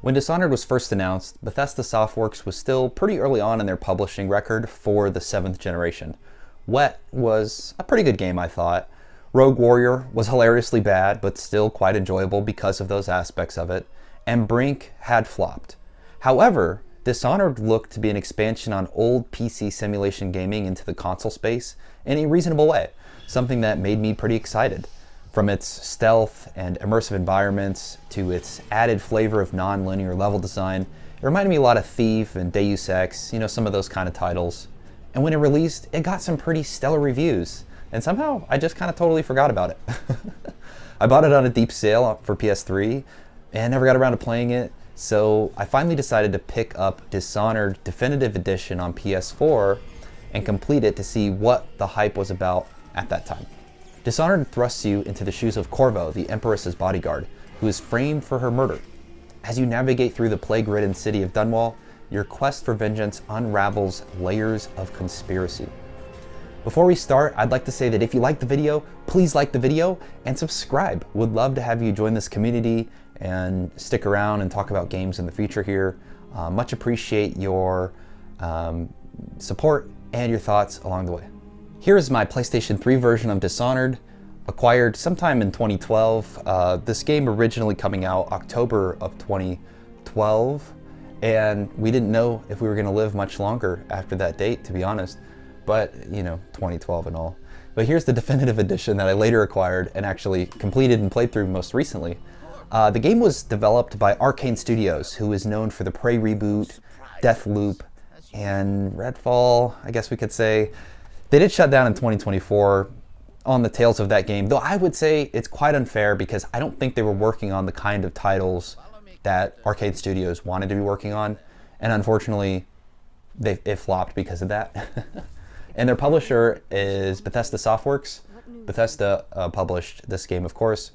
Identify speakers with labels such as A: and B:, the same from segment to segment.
A: When Dishonored was first announced, Bethesda Softworks was still pretty early on in their publishing record for the 7th generation. Wet was a pretty good game, I thought. Rogue Warrior was hilariously bad, but still quite enjoyable because of those aspects of it. And Brink had flopped. However, Dishonored looked to be an expansion on old PC simulation gaming into the console space in a reasonable way, something that made me pretty excited. From its stealth and immersive environments to its added flavor of non-linear level design, it reminded me a lot of Thief and Deus Ex, some of those kind of titles. And when it released, it got some pretty stellar reviews, and somehow I just kind of totally forgot about it. I bought it on a deep sale for PS3 and never got around to playing it, so I finally decided to pick up Dishonored Definitive Edition on PS4 and complete it to see what the hype was about at that time. Dishonored thrusts you into the shoes of Corvo, the Empress's bodyguard, who is framed for her murder. As you navigate through the plague-ridden city of Dunwall, your quest for vengeance unravels layers of conspiracy. Before we start, I'd like to say that if you like the video, please like the video and subscribe. Would love to have you join this community and stick around and talk about games in the future here. Much appreciate your support and your thoughts along the way. Here is my PlayStation 3 version of Dishonored, acquired sometime in 2012. This game originally coming out October of 2012, and we didn't know if we were going to live much longer after that date, to be honest. But, 2012 and all. But here's the definitive edition that I later acquired and actually completed and played through most recently. The game was developed by Arcane Studios, who is known for the Prey reboot, Deathloop, and Redfall, I guess we could say. They did shut down in 2024 on the tails of that game, though I would say it's quite unfair because I don't think they were working on the kind of titles that Arcane Studios wanted to be working on, and unfortunately, it flopped because of that. And their publisher is Bethesda Softworks. Bethesda published this game, of course.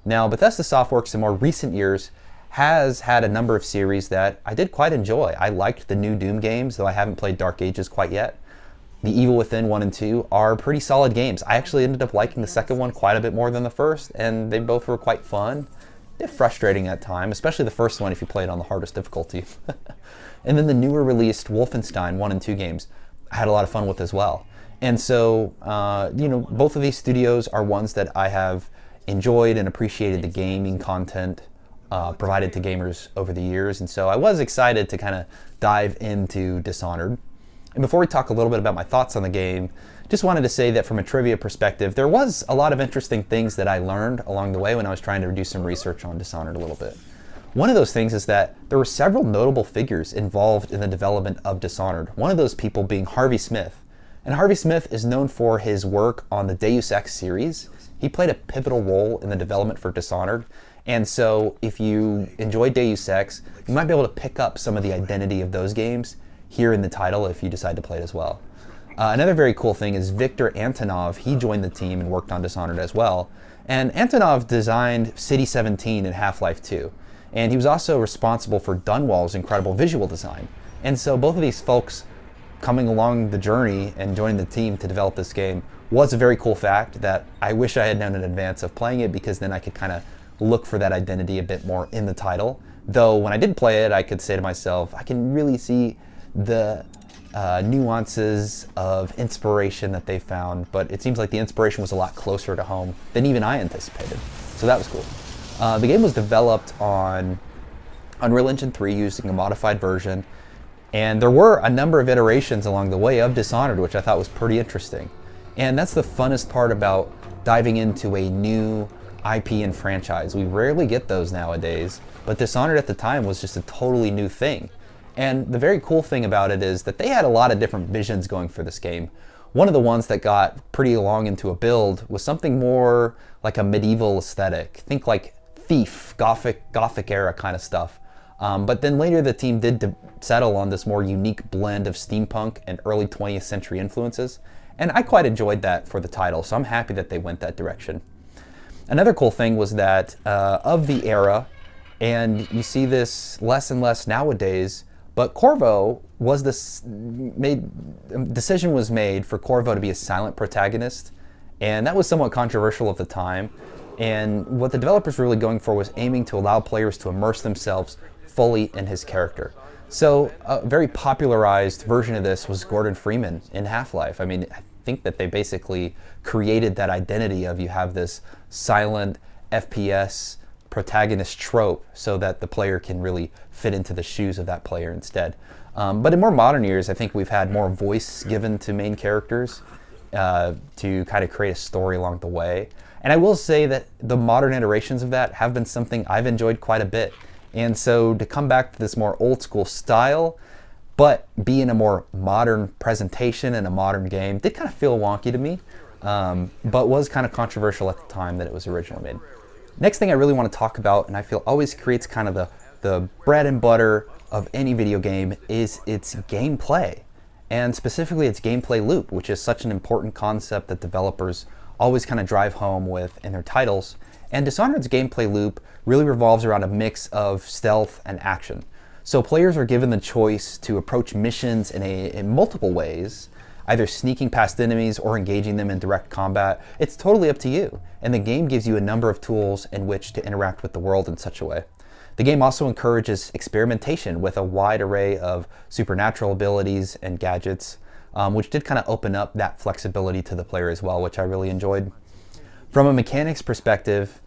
A: Now, Bethesda Softworks in more recent years has had a number of series that I did quite enjoy. I liked the new Doom games, though I haven't played Dark Ages quite yet. The Evil Within 1 and 2 are pretty solid games. I actually ended up liking the second one quite a bit more than the first, and they both were quite fun. They're frustrating at times, especially the first one if you play it on the hardest difficulty. And then the newer released Wolfenstein 1 and 2 games, I had a lot of fun with as well. And so, both of these studios are ones that I have enjoyed and appreciated the gaming content provided to gamers over the years. And so I was excited to kind of dive into Dishonored. And before we talk a little bit about my thoughts on the game, just wanted to say that from a trivia perspective, there was a lot of interesting things that I learned along the way when I was trying to do some research on Dishonored a little bit. One of those things is that there were several notable figures involved in the development of Dishonored, one of those people being Harvey Smith. And Harvey Smith is known for his work on the Deus Ex series. He played a pivotal role in the development for Dishonored, and so if you enjoy Deus Ex, you might be able to pick up some of the identity of those games here in the title if you decide to play it as well. Another very cool thing is Viktor Antonov. He joined the team and worked on Dishonored as well. And Antonov designed City 17 and Half-Life 2. And he was also responsible for Dunwall's incredible visual design. And so both of these folks coming along the journey and joining the team to develop this game was a very cool fact that I wish I had known in advance of playing it, because then I could kind of look for that identity a bit more in the title. Though when I did play it, I could say to myself, I can really see the nuances of inspiration that they found, but it seems like the inspiration was a lot closer to home than even I anticipated. So that was cool. The game was developed on Unreal Engine 3 using a modified version, and there were a number of iterations along the way of Dishonored, which I thought was pretty interesting. And that's the funnest part about diving into a new IP and franchise. We rarely get those nowadays, but Dishonored at the time was just a totally new thing. And the very cool thing about it is that they had a lot of different visions going for this game. One of the ones that got pretty long into a build was something more like a medieval aesthetic. Think like Thief, Gothic era kind of stuff. But then later the team did settle on this more unique blend of steampunk and early 20th century influences. And I quite enjoyed that for the title, so I'm happy that they went that direction. Another cool thing was that of the era, and you see this less and less nowadays, but Corvo was decision was made for Corvo to be a silent protagonist, and that was somewhat controversial at the time. And what the developers were really going for was aiming to allow players to immerse themselves fully in his character. So a very popularized version of this was Gordon Freeman in Half-Life. I mean, I think that they basically created that identity of you have this silent FPS protagonist trope so that the player can really fit into the shoes of that player instead. But in more modern years, I think we've had more voice given to main characters to kind of create a story along the way. And I will say that the modern iterations of that have been something I've enjoyed quite a bit. And so to come back to this more old school style, but be in a more modern presentation and a modern game, did kind of feel wonky to me, but was kind of controversial at the time that it was originally made. Next thing I really want to talk about, and I feel always creates kind of the bread and butter of any video game, is its gameplay. And specifically its gameplay loop, which is such an important concept that developers always kind of drive home with in their titles. And Dishonored's gameplay loop really revolves around a mix of stealth and action. So players are given the choice to approach missions in multiple ways, either sneaking past enemies or engaging them in direct combat. It's totally up to you, and the game gives you a number of tools in which to interact with the world in such a way. The game also encourages experimentation with a wide array of supernatural abilities and gadgets, which did kind of open up that flexibility to the player as well, which I really enjoyed. From a mechanics perspective,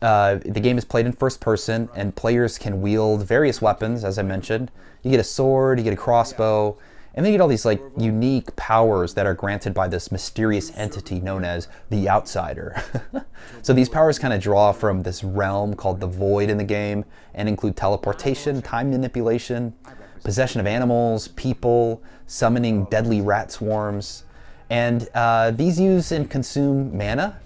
A: the game is played in first person, and players can wield various weapons, as I mentioned. You get a sword, you get a crossbow, and then you get all these like unique powers that are granted by this mysterious entity known as the Outsider. So these powers kind of draw from this realm called the Void in the game and include teleportation, time manipulation, possession of animals, people, summoning deadly rat swarms. And these use and consume mana,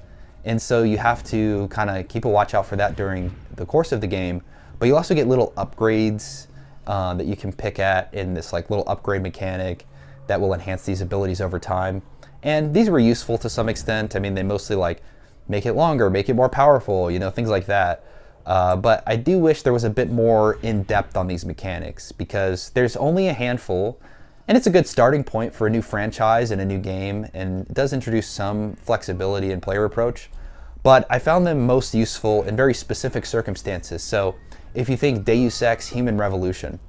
A: and so you have to kind of keep a watch out for that during the course of the game. But you also get little upgrades that you can pick at in this like little upgrade mechanic that will enhance these abilities over time. And these were useful to some extent. I mean, they mostly like make it longer, make it more powerful, you know, things like that. But I do wish there was a bit more in depth on these mechanics, because there's only a handful, and it's a good starting point for a new franchise and a new game, and it does introduce some flexibility in player approach. But I found them most useful in very specific circumstances. So if you think Deus Ex Human Revolution,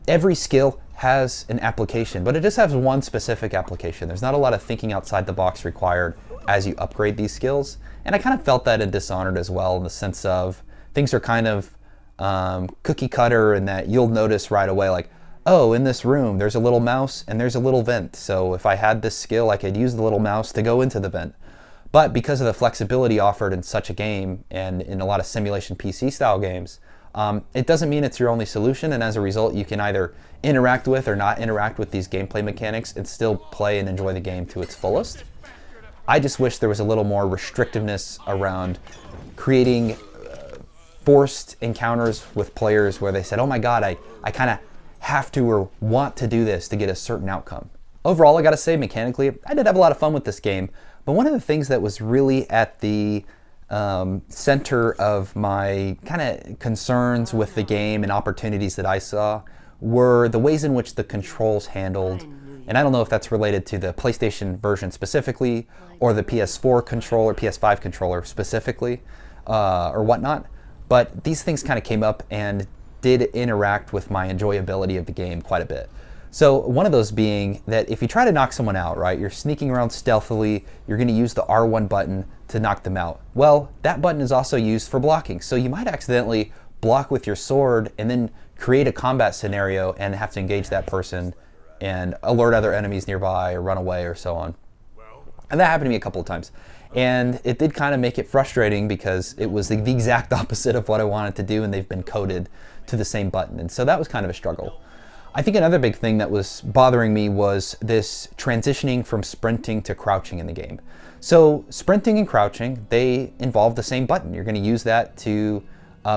A: every skill has an application, but it just has one specific application. There's not a lot of thinking outside the box required as you upgrade these skills. And I kind of felt that in Dishonored as well, in the sense of things are kind of cookie cutter, and that you'll notice right away, like, oh, in this room, there's a little mouse and there's a little vent. So if I had this skill, I could use the little mouse to go into the vent. But because of the flexibility offered in such a game and in a lot of simulation PC style games, it doesn't mean it's your only solution, and as a result, you can either interact with or not interact with these gameplay mechanics and still play and enjoy the game to its fullest. I just wish there was a little more restrictiveness around creating forced encounters with players where they said, oh my god, I kind of have to or want to do this to get a certain outcome. Overall, I gotta say, mechanically, I did have a lot of fun with this game, but one of the things that was really at the center of my kind of concerns with the game and opportunities that I saw were the ways in which the controls handled. And I don't know if that's related to the PlayStation version specifically, or the PS4 controller, PS5 controller specifically, or whatnot. But these things kind of came up and did interact with my enjoyability of the game quite a bit. So one of those being that if you try to knock someone out, right, you're sneaking around stealthily, you're going to use the R1 button to knock them out. Well, that button is also used for blocking. So you might accidentally block with your sword and then create a combat scenario and have to engage that person and alert other enemies nearby or run away or so on. And that happened to me a couple of times. And it did kind of make it frustrating because it was the exact opposite of what I wanted to do, and they've been coded to the same button. And so that was kind of a struggle. I think another big thing that was bothering me was this transitioning from sprinting to crouching in the game. So sprinting and crouching, they involve the same button. You're going to use that to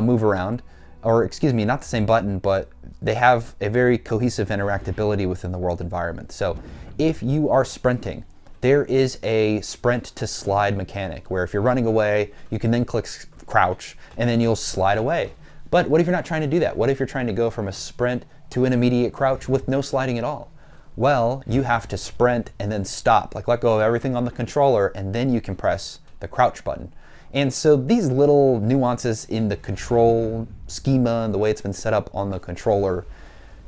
A: move around, or excuse me, not the same button, but they have a very cohesive interactability within the world environment. So if you are sprinting, there is a sprint to slide mechanic where if you're running away, you can then click crouch and then you'll slide away. But what if you're not trying to do that? What if you're trying to go from a sprint to an immediate crouch with no sliding at all? Well, you have to sprint and then stop, like let go of everything on the controller, and then you can press the crouch button. And so these little nuances in the control schema and the way it's been set up on the controller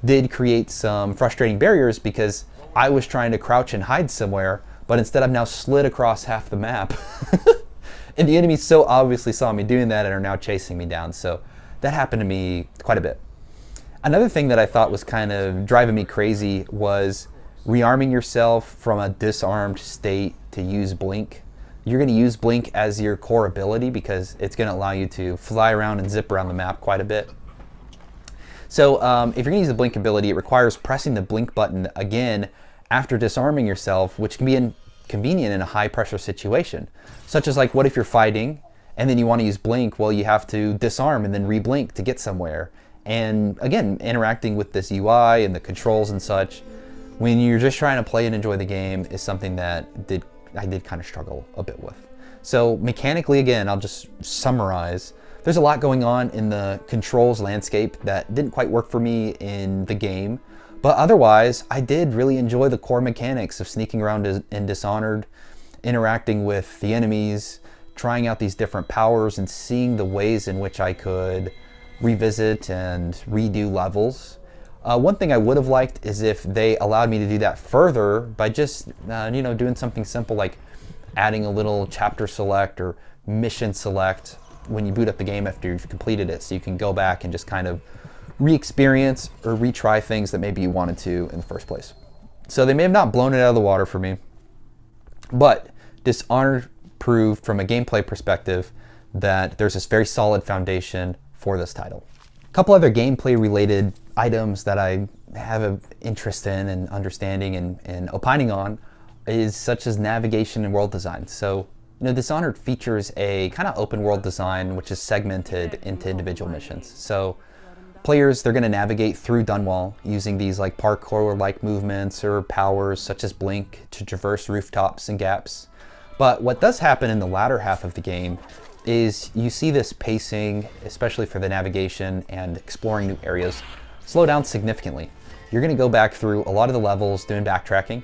A: did create some frustrating barriers, because I was trying to crouch and hide somewhere, but instead I've now slid across half the map. And the enemies so obviously saw me doing that and are now chasing me down. So that happened to me quite a bit. Another thing that I thought was kind of driving me crazy was rearming yourself from a disarmed state to use blink. You're going to use blink as your core ability because it's going to allow you to fly around and zip around the map quite a bit. So if you're going to use the blink ability, it requires pressing the blink button again after disarming yourself, which can be inconvenient in a high pressure situation. Such as, like, what if you're fighting and then you want to use blink? Well, you have to disarm and then re-blink to get somewhere. And again, interacting with this UI and the controls and such, when you're just trying to play and enjoy the game, is something that I did kind of struggle a bit with. So mechanically, again, I'll just summarize. There's a lot going on in the controls landscape that didn't quite work for me in the game. But otherwise, I did really enjoy the core mechanics of sneaking around in Dishonored, interacting with the enemies, trying out these different powers, and seeing the ways in which I could revisit and redo levels. One thing I would have liked is if they allowed me to do that further by just doing something simple like adding a little chapter select or mission select when you boot up the game after you've completed it, so you can go back and just kind of re-experience or retry things that maybe you wanted to in the first place. So they may have not blown it out of the water for me, but Dishonored proved from a gameplay perspective that there's this very solid foundation for this title. A couple other gameplay related items that I have an interest in and understanding and opining on is such as navigation and world design. So, Dishonored features a kind of open world design which is segmented into individual missions. So players, they're going to navigate through Dunwall using these like parkour-like movements or powers such as blink to traverse rooftops and gaps. But what does happen in the latter half of the game is you see this pacing, especially for the navigation and exploring new areas, slow down significantly. You're going to go back through a lot of the levels doing backtracking,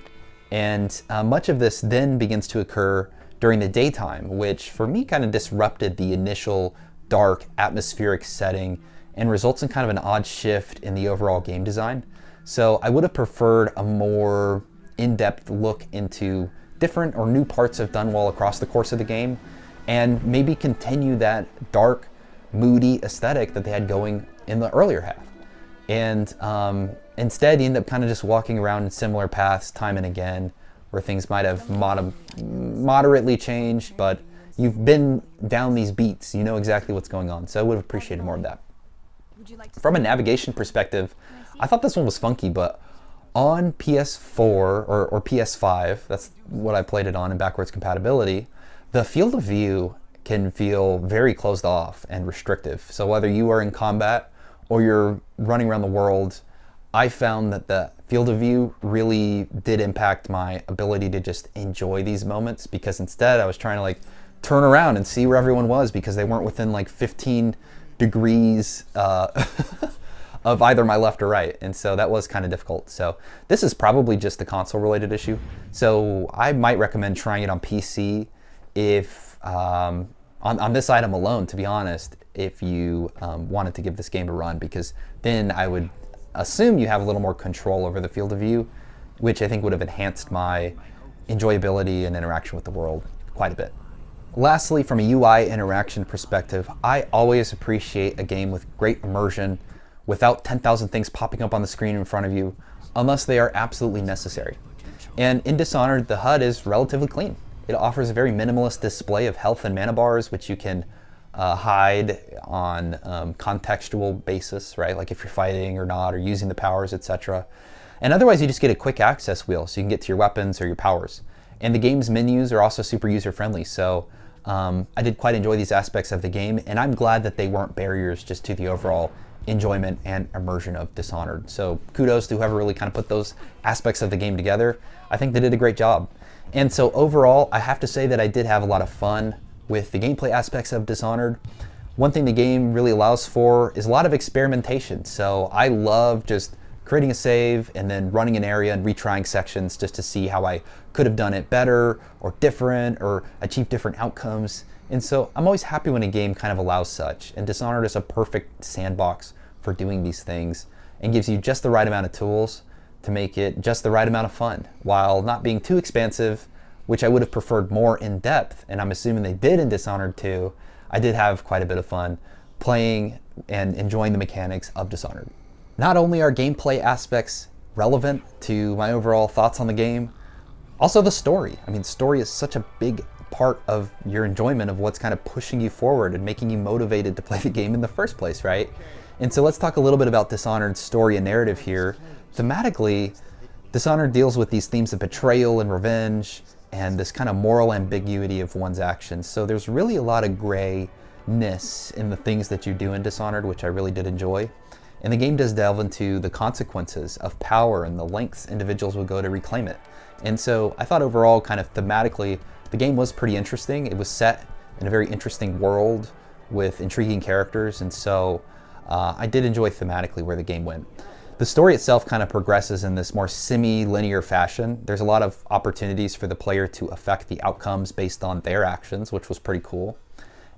A: and much of this then begins to occur during the daytime, which for me kind of disrupted the initial dark atmospheric setting and results in kind of an odd shift in the overall game design. So I would have preferred a more in-depth look into different or new parts of Dunwall across the course of the game, and maybe continue that dark, moody aesthetic that they had going in the earlier half. And instead, you end up kind of just walking around in similar paths time and again, where things might have moderately changed, but you've been down these beats, you know exactly what's going on. So I would have appreciated more of that. From a navigation perspective, I thought this one was funky, but on PS4 or PS5, that's what I played it on in backwards compatibility, the field of view can feel very closed off and restrictive. So whether you are in combat or you're running around the world, I found that the field of view really did impact my ability to just enjoy these moments, because instead I was trying to like turn around and see where everyone was because they weren't within like 15 degrees of either my left or right, and so that was kind of difficult. So this is probably just a console related issue, so I might recommend trying it on PC if on this item alone, to be honest, if you wanted to give this game a run, because then I would assume you have a little more control over the field of view, which I think would have enhanced my enjoyability and interaction with the world quite a bit. Lastly, from a UI interaction perspective, I always appreciate a game with great immersion without 10,000 things popping up on the screen in front of you, unless they are absolutely necessary. And in Dishonored, the HUD is relatively clean. It offers a very minimalist display of health and mana bars, which you can hide on contextual basis, right? Like if you're fighting or not, or using the powers, etc. And otherwise, you just get a quick access wheel so you can get to your weapons or your powers. And the game's menus are also super user-friendly, so I did quite enjoy these aspects of the game, and I'm glad that they weren't barriers just to the overall enjoyment and immersion of Dishonored. So kudos to whoever really kind of put those aspects of the game together. I think they did a great job. And so overall, I have to say that I did have a lot of fun with the gameplay aspects of Dishonored. One thing the game really allows for is a lot of experimentation. So I love just creating a save and then running an area and retrying sections just to see how I could have done it better or different or achieve different outcomes. And so I'm always happy when a game kind of allows such, and Dishonored is a perfect sandbox for doing these things and gives you just the right amount of tools to make it just the right amount of fun, while not being too expansive, which I would have preferred more in depth, and I'm assuming they did in Dishonored 2. I did have quite a bit of fun playing and enjoying the mechanics of Dishonored. Not only are gameplay aspects relevant to my overall thoughts on the game, also the story. I mean, story is such a big part of your enjoyment of what's kind of pushing you forward and making you motivated to play the game in the first place, right? And so let's talk a little bit about Dishonored's story and narrative here. Thematically, Dishonored deals with these themes of betrayal and revenge and this kind of moral ambiguity of one's actions. So there's really a lot of grayness in the things that you do in Dishonored, which I really did enjoy. And the game does delve into the consequences of power and the lengths individuals will go to reclaim it. And so I thought overall, kind of thematically, the game was pretty interesting. It was set in a very interesting world with intriguing characters, and so I did enjoy thematically where the game went. The story itself kind of progresses in this more semi-linear fashion. There's a lot of opportunities for the player to affect the outcomes based on their actions, which was pretty cool.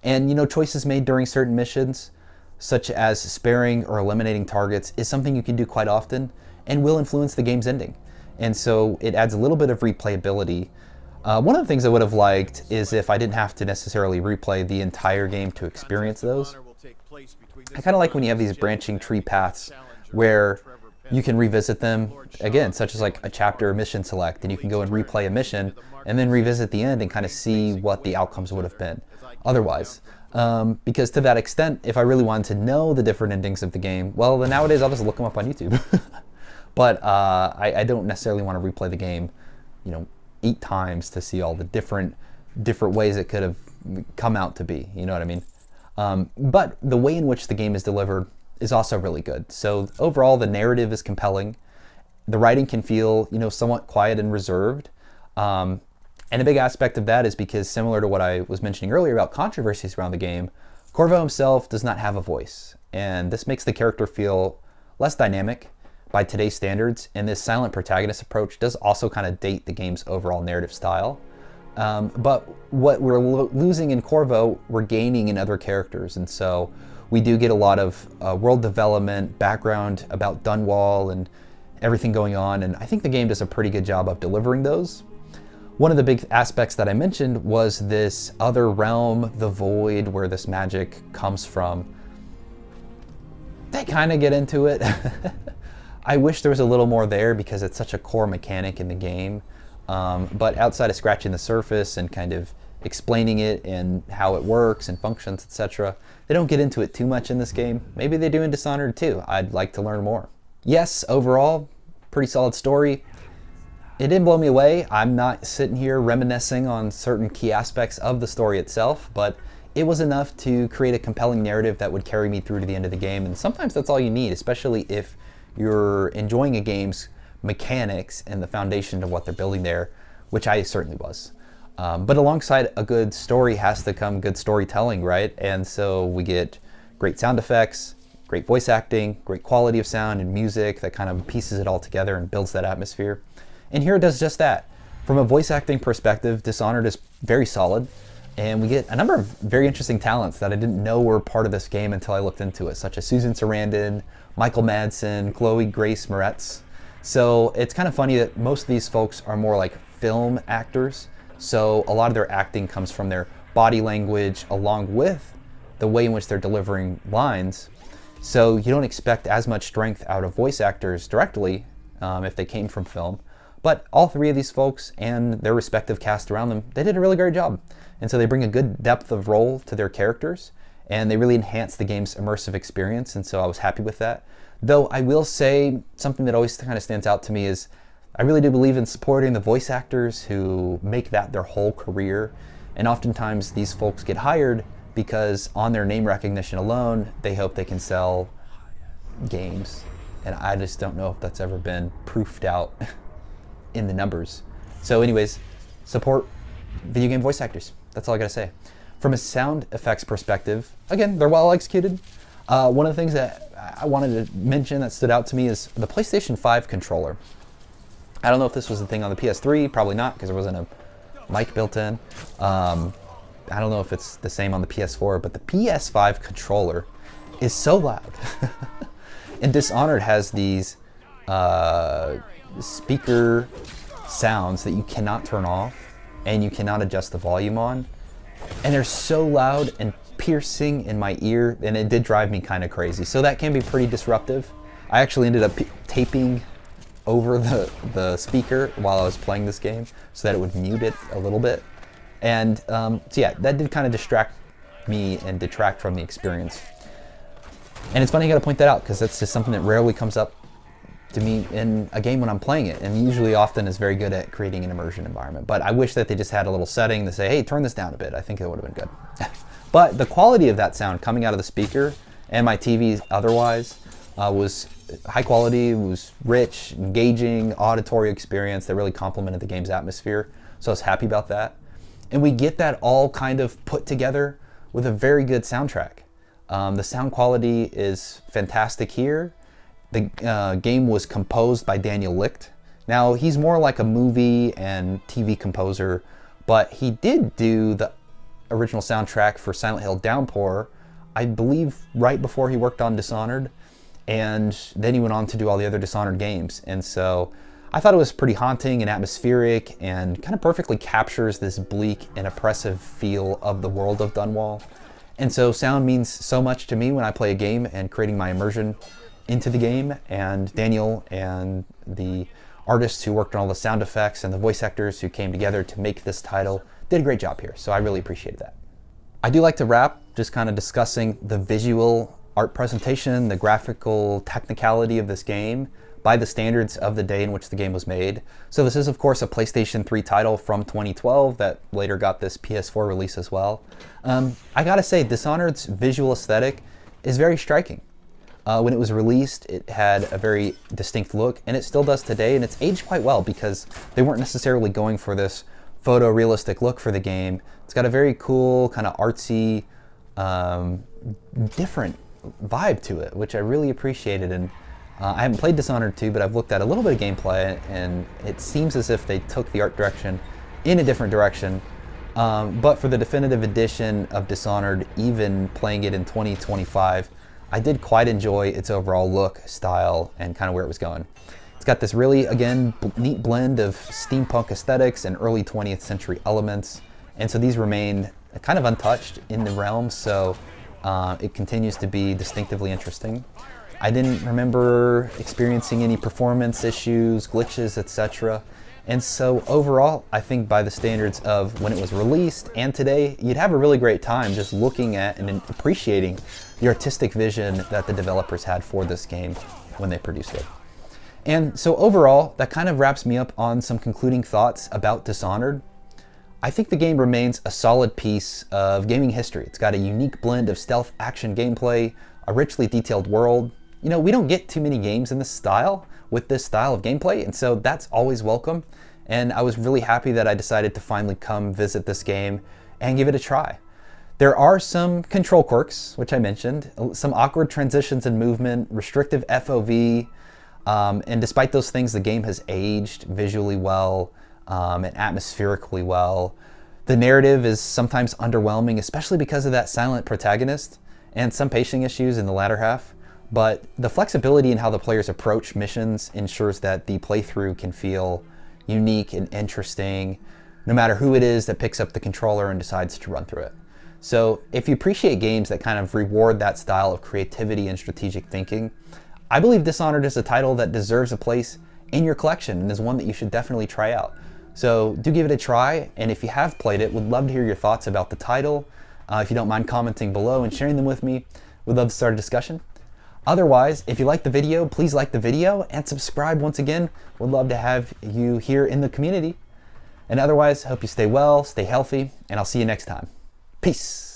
A: And choices made during certain missions, such as sparing or eliminating targets, is something you can do quite often and will influence the game's ending. And so it adds a little bit of replayability. One of the things I would have liked is if I didn't have to necessarily replay the entire game to experience those. I kind of like when you have these branching tree paths where you can revisit them, again, such as like a chapter or mission select, and you can go and replay a mission and then revisit the end and kind of see what the outcomes would have been otherwise. Because to that extent, if I really wanted to know the different endings of the game, well, then nowadays I'll just look them up on YouTube. But I don't necessarily want to replay the game, 8 times to see all the different ways it could have come out to be, you know what I mean? But the way in which the game is delivered is also really good. So overall, the narrative is compelling. The writing can feel, somewhat quiet and reserved. And a big aspect of that is because, similar to what I was mentioning earlier about controversies around the game, Corvo himself does not have a voice. And this makes the character feel less dynamic by today's standards, and this silent protagonist approach does also kind of date the game's overall narrative style. But what we're losing in Corvo, we're gaining in other characters, and so we do get a lot of world development, background about Dunwall and everything going on, and I think the game does a pretty good job of delivering those. One of the big aspects that I mentioned was this other realm, the void, where this magic comes from. They kind of get into it. I wish there was a little more there because it's such a core mechanic in the game. But outside of scratching the surface and kind of explaining it and how it works and functions, etc., they don't get into it too much in this game. Maybe they do in Dishonored too. I'd like to learn more. Yes, overall, pretty solid story. It didn't blow me away. I'm not sitting here reminiscing on certain key aspects of the story itself, but it was enough to create a compelling narrative that would carry me through to the end of the game. And sometimes that's all you need, especially if you're enjoying a game's mechanics and the foundation of what they're building there, which I certainly was. But alongside a good story has to come good storytelling, right? And so we get great sound effects, great voice acting, great quality of sound and music that kind of pieces it all together and builds that atmosphere. And here it does just that. From a voice acting perspective, Dishonored is very solid, and we get a number of very interesting talents that I didn't know were part of this game until I looked into it, such as Susan Sarandon, Michael Madsen, Chloe Grace Moretz. So it's kind of funny that most of these folks are more like film actors, so a lot of their acting comes from their body language along with the way in which they're delivering lines. So you don't expect as much strength out of voice actors directly if they came from film. But all 3 of these folks and their respective cast around them, they did a really great job. And so they bring a good depth of role to their characters, and they really enhance the game's immersive experience, and so I was happy with that. Though I will say something that always kind of stands out to me is I really do believe in supporting the voice actors who make that their whole career, and oftentimes these folks get hired because on their name recognition alone, they hope they can sell games, and I just don't know if that's ever been proofed out in the numbers. So anyways, support video game voice actors. That's all I gotta say. From a sound effects perspective, again, they're well executed. One of the things that I wanted to mention that stood out to me is the PlayStation 5 controller. I don't know if this was the thing on the PS3, probably not, because there wasn't a mic built in. But I don't know if it's the same on the PS4, but the PS5 controller is so loud. And Dishonored has these speaker sounds that you cannot turn off and you cannot adjust the volume on. And they're so loud and piercing in my ear, and it did drive me kind of crazy. So that can be pretty disruptive. I actually ended up taping over the speaker while I was playing this game so that it would mute it a little bit. And so yeah, that did kind of distract me and detract from the experience. And it's funny I gotta point that out because that's just something that rarely comes up to me in a game when I'm playing it, and usually often is very good at creating an immersion environment. But I wish that they just had a little setting to say, hey, turn this down a bit. I think it would have been good. But the quality of that sound coming out of the speaker and my TV otherwise was high quality, was rich, engaging, auditory experience that really complemented the game's atmosphere. So I was happy about that. And we get that all kind of put together with a very good soundtrack. The sound quality is fantastic here. The game was composed by Daniel Licht. Now, he's more like a movie and TV composer, but he did do the original soundtrack for Silent Hill Downpour, I believe right before he worked on Dishonored, and then he went on to do all the other Dishonored games. And so I thought it was pretty haunting and atmospheric and kind of perfectly captures this bleak and oppressive feel of the world of Dunwall. And so sound means so much to me when I play a game and creating my immersion into the game, and Daniel and the artists who worked on all the sound effects and the voice actors who came together to make this title did a great job here, so I really appreciated that. I do like to wrap just kind of discussing the visual art presentation, the graphical technicality of this game by the standards of the day in which the game was made. So this is of course a PlayStation 3 title from 2012 that later got this PS4 release as well. I gotta say, Dishonored's visual aesthetic is very striking. When it was released, it had a very distinct look, and it still does today, and it's aged quite well because they weren't necessarily going for this photorealistic look for the game. It's got a very cool, kind of artsy, different vibe to it, which I really appreciated. And I haven't played Dishonored 2, but I've looked at a little bit of gameplay, and it seems as if they took the art direction in a different direction. But for the definitive edition of Dishonored, even playing it in 2025, I did quite enjoy its overall look, style, and kind of where it was going. It's got this really, again, neat blend of steampunk aesthetics and early 20th century elements. And so these remain kind of untouched in the realm, so it continues to be distinctively interesting. I didn't remember experiencing any performance issues, glitches, etc. And so overall, I think by the standards of when it was released and today, you'd have a really great time just looking at and appreciating the artistic vision that the developers had for this game when they produced it. And so overall, that kind of wraps me up on some concluding thoughts about Dishonored. I think the game remains a solid piece of gaming history. It's got a unique blend of stealth action gameplay, a richly detailed world. You know, we don't get too many games in this style with this style of gameplay, and so that's always welcome. And I was really happy that I decided to finally come visit this game and give it a try. There are some control quirks, which I mentioned, some awkward transitions in movement, restrictive FOV, and despite those things, the game has aged visually well and atmospherically well. The narrative is sometimes underwhelming, especially because of that silent protagonist and some pacing issues in the latter half. But the flexibility in how the players approach missions ensures that the playthrough can feel unique and interesting, no matter who it is that picks up the controller and decides to run through it. So if you appreciate games that kind of reward that style of creativity and strategic thinking, I believe Dishonored is a title that deserves a place in your collection and is one that you should definitely try out. So do give it a try, and if you have played it, would love to hear your thoughts about the title. If you don't mind commenting below and sharing them with me, would love to start a discussion. Otherwise, if you like the video, please like the video and subscribe once again. Would love to have you here in the community. And otherwise, hope you stay well, stay healthy, and I'll see you next time. Peace.